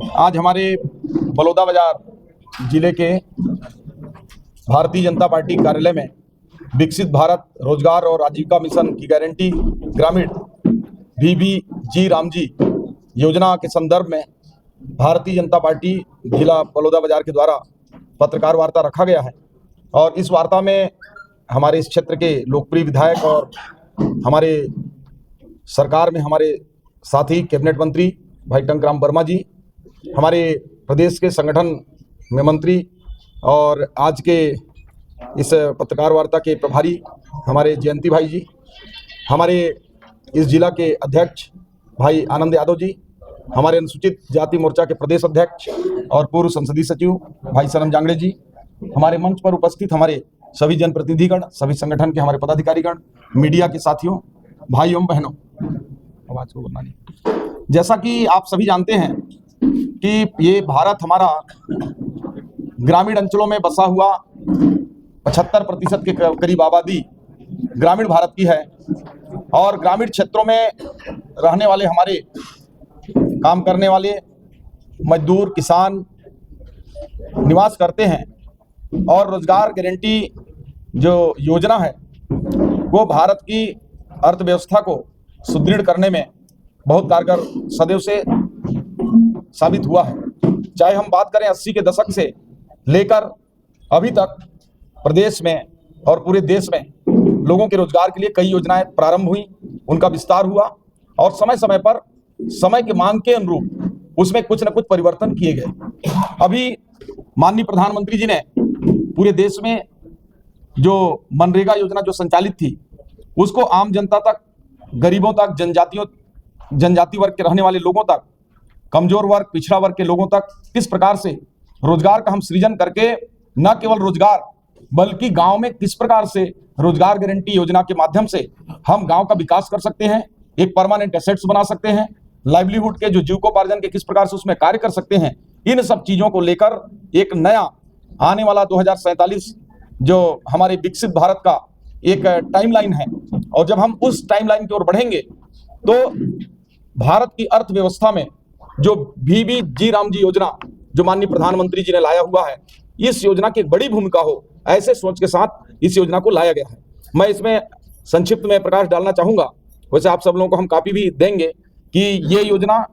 आज हमारे बलौदा बाजार जिले के भारतीय जनता पार्टी कार्यालय में विकसित भारत रोजगार और आजीविका मिशन की गारंटी ग्रामीण VBG रामजी योजना के संदर्भ में भारतीय जनता पार्टी जिला बलौदा बाजार के द्वारा पत्रकार वार्ता रखा गया है। और इस वार्ता में हमारे इस क्षेत्र के लोकप्रिय विधायक और हमारे सरकार में हमारे साथी कैबिनेट मंत्री भाई टंकराम वर्मा जी, हमारे प्रदेश के संगठन में मंत्री और आज के इस पत्रकार वार्ता के प्रभारी हमारे जयंती भाई जी, हमारे इस जिला के अध्यक्ष भाई आनंद यादव जी, हमारे अनुसूचित जाति मोर्चा के प्रदेश अध्यक्ष और पूर्व संसदीय सचिव भाई सरम जांगड़े जी, हमारे मंच पर उपस्थित हमारे सभी जनप्रतिनिधिगण, सभी संगठन के हमारे पदाधिकारीगण, मीडिया के साथियों, भाइयों बहनों, आवाज को बोलना नहीं। जैसा कि आप सभी जानते हैं कि ये भारत हमारा ग्रामीण अंचलों में बसा हुआ 75% के करीब आबादी ग्रामीण भारत की है और ग्रामीण क्षेत्रों में रहने वाले हमारे काम करने वाले मजदूर किसान निवास करते हैं और रोजगार गारंटी जो योजना है वो भारत की अर्थव्यवस्था को सुदृढ़ करने में बहुत कारगर सदैव से साबित हुआ है। चाहे हम बात करें 80 के दशक से लेकर अभी तक प्रदेश में और पूरे देश में लोगों के रोजगार के लिए कई योजनाएं प्रारंभ हुई, उनका विस्तार हुआ और समय समय पर समय के मांग के अनुरूप उसमें कुछ न कुछ परिवर्तन किए गए। अभी माननीय प्रधानमंत्री जी ने पूरे देश में जो मनरेगा योजना जो संचालित थी उसको आम जनता तक, गरीबों तक, जनजाति वर्ग के रहने वाले लोगों तक, कमजोर वर्ग, पिछड़ा वर्ग के लोगों तक किस प्रकार से रोजगार का हम सृजन करके न केवल रोजगार बल्कि गांव में किस प्रकार से रोजगार गारंटी योजना के माध्यम से हम गांव का विकास कर सकते हैं, एक परमानेंट एसेट्स बना सकते हैं, लाइवलीहुड के जो जीविकोपार्जन के किस प्रकार से उसमें कार्य कर सकते हैं, इन सब चीजों को लेकर एक नया आने वाला 2047 जो हमारे विकसित भारत का एक टाइमलाइन है और जब हम उस टाइमलाइन की ओर बढ़ेंगे तो भारत की अर्थव्यवस्था में जो VBG रामजी योजना जो माननीय प्रधानमंत्री जी ने लाया हुआ है, इस योजना की एक बड़ी भूमिका हो, ऐसे सोच के साथ इस योजना को लाया गया है। मैं इसमें संक्षिप्त में प्रकाश डालना चाहूंगा, वैसे आप सब लोगों को हम कॉपी भी देंगे कि ये योजना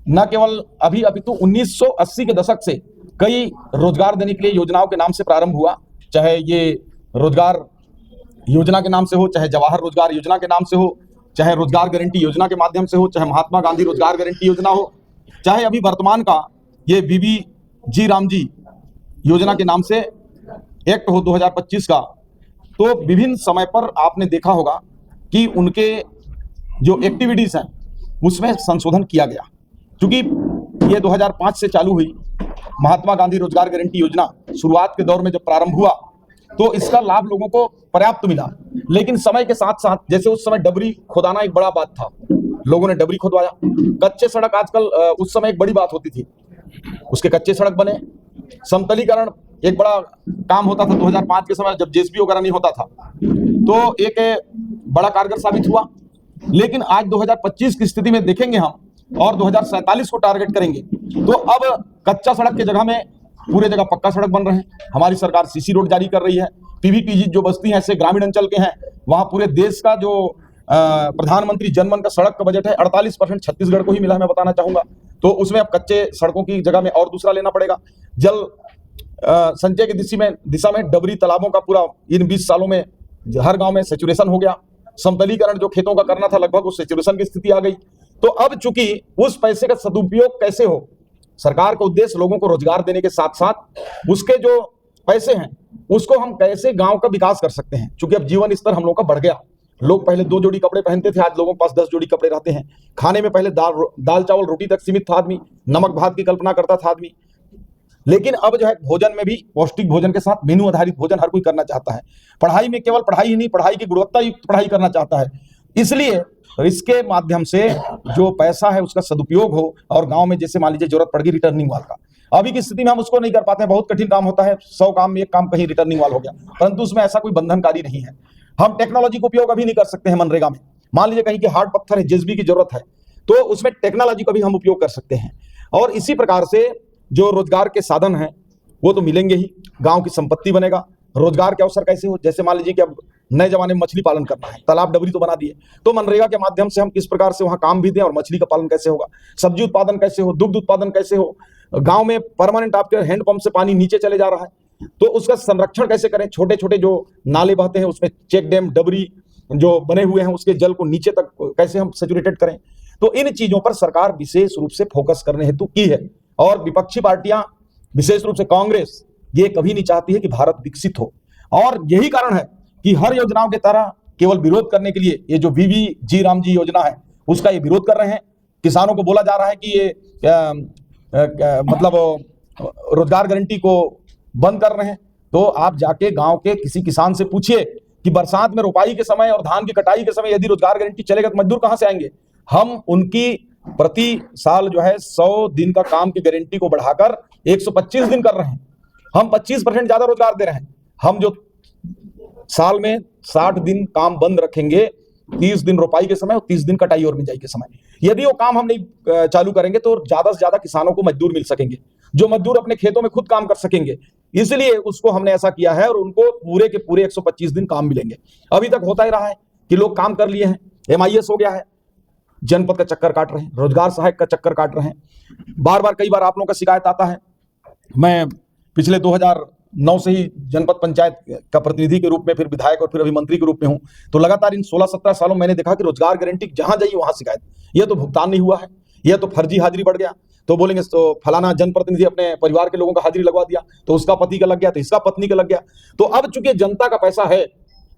न केवल अभी अपितु 1980 के दशक से कई रोजगार देने के लिए योजनाओं के नाम से प्रारंभ हुआ, चाहे ये रोजगार योजना के नाम से हो, चाहे जवाहर रोजगार योजना के नाम से हो, चाहे रोजगार गारंटी योजना के माध्यम से हो, चाहे महात्मा गांधी रोजगार गारंटी योजना हो, चाहे अभी वर्तमान का ये VBG रामजी योजना के नाम से एक्ट हो 2025 का। तो विभिन्न समय पर आपने देखा होगा कि उनके जो एक्टिविटीज हैं उसमें संशोधन किया गया, क्योंकि ये 2005 से चालू हुई महात्मा गांधी रोजगार गारंटी योजना। शुरुआत के दौर में जब प्रारंभ हुआ तो इसका लाभ लोगों को पर्याप्त मिला, लेकिन समय के साथ साथ जैसे उस समय डबरी खोदाना एक बड़ा बात था, लोगों ने डबरी खोदवाया, कच्चे सड़क आजकल उस समय एक बड़ी बात होती थी, उसके कच्चे सड़क बने, समतलीकरण एक बड़ा काम होता था 2005 के समय जब JCB वगैरह नहीं होता था, तो एक बड़ा कारगर साबित हुआ। लेकिन आज 2025 की स्थिति में देखेंगे हम और 2047 को टारगेट करेंगे तो अब कच्चा सड़क की जगह में पूरे जगह पक्का सड़क बन रहे हैं। हमारी सरकार CC रोड जारी कर रही है। PVTG जो बस्ती हैं ऐसे ग्रामीण अंचल के हैं, वहां पूरे देश का जो प्रधानमंत्री जनमन का सड़क का बजट है 48% छत्तीसगढ़ को ही मिला है, मैं बताना चाहूंगा। तो उसमें अब कच्चे सड़कों की जगह में और दूसरा लेना पड़ेगा। जल संचय की दिशा में डबरी तालाबों का पूरा इन 20 सालों में हर गांव में सेचुरेशन हो गया। समतलीकरण जो खेतों का करना था लगभग उस सेचुरेशन की स्थिति आ गई। तो अब चूंकि उस पैसे का सदुपयोग कैसे हो, सरकार का उद्देश्य लोगों को रोजगार देने के साथ साथ उसके जो पैसे हैं उसको हम कैसे गांव का विकास कर सकते हैं। चूंकि अब जीवन स्तर हम लोगों का बढ़ गया, लोग पहले 2 जोड़ी कपड़े पहनते थे, आज लोगों के पास 10 जोड़ी कपड़े रहते हैं। खाने में पहले दाल चावल रोटी तक सीमित था आदमी, नमक भात की कल्पना करता था आदमी, लेकिन अब जो है भोजन में भी पौष्टिक भोजन के साथ मेनू आधारित भोजन हर कोई करना चाहता है। पढ़ाई में केवल पढ़ाई ही नहीं, पढ़ाई की गुणवत्ता युक्त पढ़ाई करना चाहता है। इसलिए इसके माध्यम से जो पैसा है उसका सदुपयोग हो और गांव में जैसे मान लीजिए जरूरत पड़ गई रिटर्निंग वाल का, अभी की स्थिति में हम उसको नहीं कर पाते हैं, बहुत कठिन काम होता है, 100 काम में एक काम कहीं रिटर्निंग वाल हो गया, परंतु उसमें ऐसा कोई बंधनकारी नहीं है। हम टेक्नोलॉजी का उपयोग अभी नहीं कर सकते हैं मनरेगा में। मान लीजिए कहीं के हार्ड पत्थर है, JCB की जरूरत है, तो उसमें टेक्नोलॉजी का भी हम उपयोग कर सकते हैं। और इसी प्रकार से जो रोजगार के साधन हैं वो तो मिलेंगे ही, गांव की संपत्ति बनेगा। रोजगार के अवसर कैसे हो, जैसे मान लीजिए कि अब नए जमाने में मछली पालन करना है, तालाब डबरी तो बना दिए, तो मनरेगा के माध्यम से हम किस प्रकार से वहां काम भी दें और मछली का पालन कैसे होगा, सब्जी उत्पादन कैसे हो, दुग्ध उत्पादन कैसे हो, गांव में परमानेंट आपके हैंडपंप से पानी नीचे चले जा रहा है तो उसका संरक्षण कैसे करें, छोटे छोटे जो नाले बहते हैं उसमें चेक डैम डबरी जो बने हुए हैं उसके जल को नीचे तक कैसे हम सैचुरेटेड करें। तो इन चीजों पर सरकार विशेष रूप से फोकस करने हेतु की है। और विपक्षी पार्टियां विशेष रूप से कांग्रेस ये कभी नहीं चाहती है कि भारत विकसित हो, और यही कारण है कि हर योजनाओं के तरह केवल विरोध करने के लिए ये जो वीवी रामजी योजना है उसका ये विरोध कर रहे हैं। किसानों को बोला जा रहा है कि ये मतलब रोजगार गारंटी को बंद कर रहे हैं। तो आप जाके गांव के किसी किसान से पूछिए कि बरसात में रोपाई के समय और धान की कटाई के समय यदि रोजगार गारंटी चलेगा तो मजदूर कहां से आएंगे। हम उनकी प्रति साल जो है 100 दिन का काम की गारंटी को बढ़ाकर 125 दिन कर रहे हैं। हम 25% ज्यादा रोजगार दे रहे हैं। हम जो साल में 60 दिन काम बंद रखेंगे, 30 दिन रोपाई के समय और 30 दिन कटाई और बिजाई के समय, यदि वो काम हम नहीं चालू करेंगे तो ज्यादा से ज्यादा किसानों को मजदूर मिल सकेंगे, जो मजदूर अपने खेतों में खुद काम कर सकेंगे। इसलिए उसको हमने ऐसा किया है और उनको पूरे के पूरे 125 दिन काम मिलेंगे। अभी तक होता ही रहा है कि लोग काम कर लिए हैं, MIS हो गया है, जनपद का चक्कर काट रहे हैं, रोजगार सहायक का चक्कर काट रहे हैं। बार बार कई बार आप लोगों का शिकायत आता है, मैं पिछले 2009 से ही जनपद पंचायत का प्रतिनिधि के रूप में, फिर विधायक और फिर अभी मंत्री के रूप में हूं, तो लगातार इन 16-17 सालों में मैंने देखा कि रोजगार गारंटी जहां जाइए वहां शिकायत, यह तो भुगतान नहीं हुआ है, यह तो फर्जी हाजिरी बढ़ गया, तो बोलेंगे तो फलाना जनप्रतिनिधि अपने परिवार के लोगों का हाजिरी लगवा दिया तो उसका पति का लग गया तो इसका पत्नी का लग गया। तो अब चूंकि जनता का पैसा है,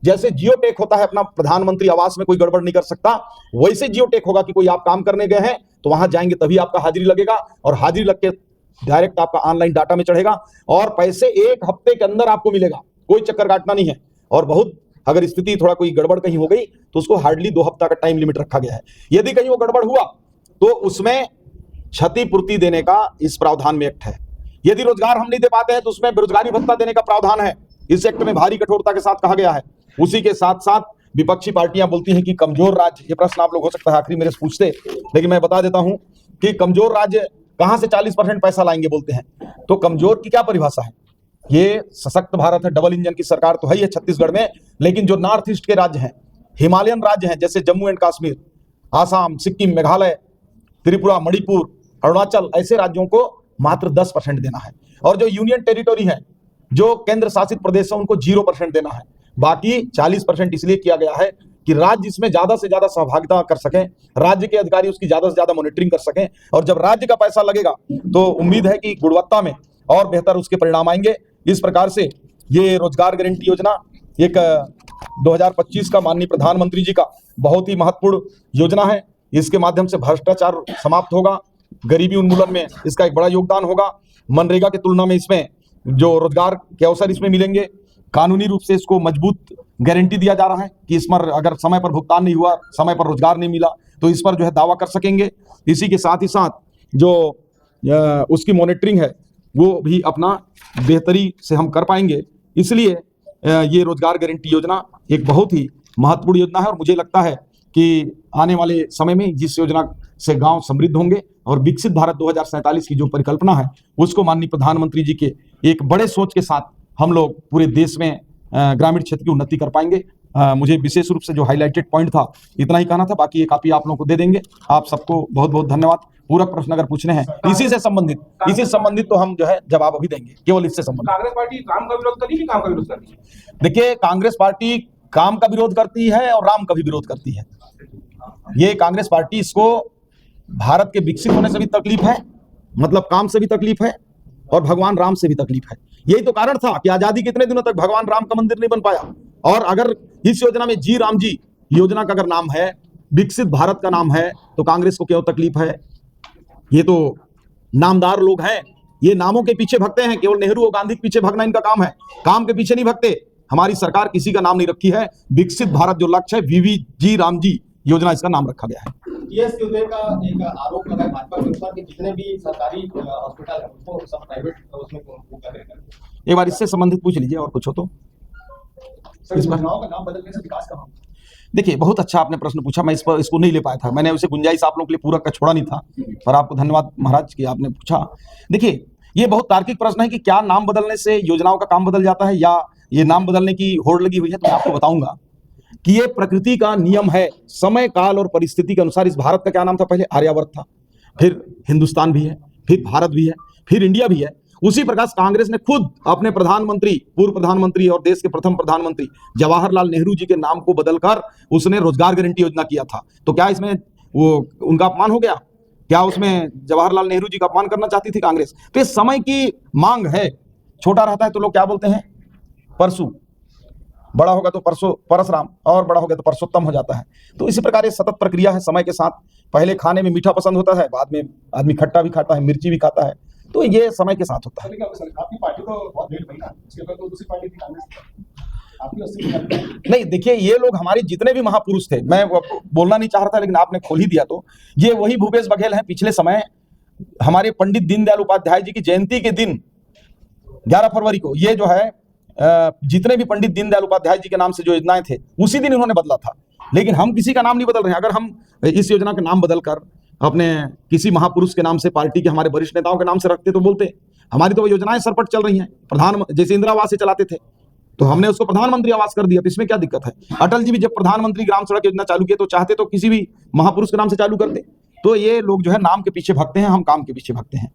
जैसे जियो टेक होता है अपना प्रधानमंत्री आवास में कोई गड़बड़ नहीं कर सकता, वैसे जियो टेक होगा कि कोई आप काम करने गए हैं तो वहां जाएंगे तभी आपका हाजिरी लगेगा, और हाजिरी लग के डायरेक्ट आपका ऑनलाइन डाटा में चढ़ेगा और पैसे 1 हफ्ते के अंदर आपको मिलेगा, कोई चक्कर काटना नहीं है। और बहुत अगर स्थिति थोड़ा कोई गड़बड़ कहीं हो गई तो उसको हार्डली 2 हफ्ता का टाइम लिमिट रखा गया है। यदि कहीं वो गड़बड़ हुआ तो उसमें क्षतिपूर्ति देने का इस प्रावधान में एक्ट है। यदि रोजगार हम नहीं दे पाते हैं तो उसमें बेरोजगारी भत्ता देने का प्रावधान है, इस एक्ट में भारी कठोरता के साथ कहा गया है। उसी के साथ साथ विपक्षी पार्टियां बोलती हैं कि कमजोर राज्य, ये प्रश्न आप लोग हो सकता है आखिरी मेरे से पूछते, लेकिन मैं बता देता हूं कि कमजोर राज्य कहां से 40% पैसा लाएंगे बोलते हैं। तो कमजोर की क्या परिभाषा है, ये सशक्त भारत है, डबल इंजन की सरकार तो है ही है छत्तीसगढ़ में, लेकिन जो नॉर्थ ईस्ट के राज्य हैं, हिमालयन राज्य हैं, जैसे जम्मू एंड कश्मीर, आसाम, सिक्किम, मेघालय, त्रिपुरा, मणिपुर, अरुणाचल, ऐसे राज्यों को मात्र 10% देना है। और जो यूनियन टेरिटोरी है, जो केंद्र शासित प्रदेश है, उनको 0% देना है। बाकी 40% इसलिए किया गया है कि राज्य इसमें ज्यादा से ज्यादा सहभागिता कर सकें, राज्य के अधिकारी उसकी ज्यादा से ज्यादा मॉनिटरिंग कर सकें, और जब राज्य का पैसा लगेगा तो उम्मीद है कि गुणवत्ता में और बेहतर उसके परिणाम आएंगे। इस प्रकार से ये रोजगार गारंटी योजना एक 2025 का माननीय प्रधानमंत्री जी का बहुत ही महत्वपूर्ण योजना है। इसके माध्यम से भ्रष्टाचार समाप्त होगा, गरीबी उन्मूलन में इसका एक बड़ा योगदान होगा। मनरेगा की तुलना में इसमें जो रोजगार के अवसर इसमें मिलेंगे, कानूनी रूप से इसको मजबूत गारंटी दिया जा रहा है कि इस पर अगर समय पर भुगतान नहीं हुआ, समय पर रोजगार नहीं मिला तो इस पर जो है दावा कर सकेंगे। इसी के साथ ही साथ जो उसकी मॉनिटरिंग है वो भी अपना बेहतरी से हम कर पाएंगे। इसलिए ये रोजगार गारंटी योजना एक बहुत ही महत्वपूर्ण योजना है, और मुझे लगता है कि आने वाले समय में जिस योजना से गांव समृद्ध होंगे और विकसित भारत 2047 की जो परिकल्पना है उसको माननीय प्रधानमंत्री जी के एक बड़े सोच के साथ हम लोग पूरे देश में ग्रामीण क्षेत्र की उन्नति कर पाएंगे। मुझे विशेष रूप से जो हाईलाइटेड पॉइंट था इतना ही कहना था, बाकी ये कॉपी आप लोगों को दे देंगे। आप सबको बहुत बहुत धन्यवाद। पूरक प्रश्न अगर पूछने हैं इसी से संबंधित तो हम जो है जवाब अभी देंगे, केवल इससे संबंधित। कांग्रेस पार्टी काम का विरोध करती है कि काम का विरोध करती है? देखिए, कांग्रेस पार्टी काम का विरोध करती है और राम का भी विरोध करती है। ये कांग्रेस पार्टी, इसको भारत के विकसित होने से भी तकलीफ है, मतलब काम से भी तकलीफ है, और भगवान राम से भी तकलीफ है। यही तो कारण था कि आजादी के इतने दिनों तक भगवान राम का मंदिर नहीं बन पाया। और अगर इस योजना में राम जी योजना का अगर नाम है, विकसित भारत का नाम है, तो कांग्रेस को क्यों तकलीफ है? ये तो नामदार लोग हैं, ये नामों के पीछे भगते हैं, केवल नेहरू और गांधी के पीछे भगना इनका काम है, काम के पीछे नहीं भगते। हमारी सरकार किसी का नाम नहीं रखी है, विकसित भारत जो लक्ष्य है, वीवी राम जी योजना इसका नाम रखा गया है। का एक आरोप लगा भाजपा के ऊपर कि जितने भी सरकारी हॉस्पिटल है उसको सब प्राइवेट उसमें कर रहे हैं। एक बार इससे संबंधित पूछ लीजिए, और कुछ हो तो। योजनाओं का नाम बदलने से विकास कहाँ? देखिए, बहुत अच्छा आपने प्रश्न पूछा। मैं इसको नहीं ले पाया था, मैंने उसे गुंजाइश आप लोगों के लिए पूरा का छोड़ा नहीं था, पर आपको धन्यवाद महाराज कि आपने पूछा। देखिए, ये बहुत तार्किक प्रश्न है कि क्या नाम बदलने से योजनाओं का काम बदल जाता है या ये नाम बदलने की होड़ लगी हुई है। तो मैं आपको बताऊंगा कि ये प्रकृति का नियम है। समय काल और परिस्थिति के अनुसार इस भारत का क्या नाम था, पहले आर्यावर्त था, फिर हिंदुस्तान भी है, फिर भारत भी है, फिर इंडिया भी है। उसी प्रकार कांग्रेस ने खुद अपने प्रधानमंत्री, पूर्व प्रधानमंत्री और देश के प्रथम प्रधानमंत्री जवाहरलाल नेहरू जी के नाम को बदलकर उसने रोजगार गारंटी योजना किया था। तो क्या इसमें वो उनका अपमान हो गया? क्या उसमें जवाहरलाल नेहरू जी का अपमान करना चाहती थी कांग्रेस? तो ये समय की मांग है। छोटा रहता है तो लोग क्या बोलते हैं, परसू, बड़ा होगा तो परसराम, और बड़ा होगा तो परसोत्तम हो जाता है। तो इसी प्रकार ये सतत प्रक्रिया है समय के साथ। पहले खाने में मीठा पसंद होता है, बाद में आदमी खट्टा भी खाता है, मिर्ची भी खाता है। तो ये समय के साथ होता है। आपकी पार्टी तो बहुत लेट बनी ना, उसके बाद तो दूसरी पार्टी थी कांग्रेस, आपकी 80 नहीं, देखिए, ये लोग हमारे जितने भी महापुरुष थे, मैं बोलना नहीं चाह रहा था लेकिन आपने खोल ही दिया, तो ये वही भूपेश बघेल हैं। पिछले समय हमारे पंडित दीनदयाल उपाध्याय जी की जयंती के दिन 11 फरवरी को ये जो है जितने भी पंडित दीनदयाल उपाध्याय जी के नाम से जो योजनाएं थे उसी दिन इन्होंने बदला था। लेकिन हम किसी का नाम नहीं बदल रहे हैं। अगर हम इस योजना का नाम बदलकर अपने किसी महापुरुष के नाम से, पार्टी के हमारे वरिष्ठ नेताओं के नाम से रखते तो बोलते हमारी तो वो योजनाएं सरपट चल रही हैं। प्रधान जैसे इंदिरा आवास से चलाते थे तो हमने उसको प्रधानमंत्री आवास कर दिया, तो इसमें क्या दिक्कत है? अटल जी भी जब प्रधानमंत्री ग्राम सड़क योजना चालू किए तो चाहते तो किसी भी महापुरुष के नाम से चालू करते। तो ये लोग जो है नाम के पीछे भागते हैं, हम काम के पीछे भागते हैं।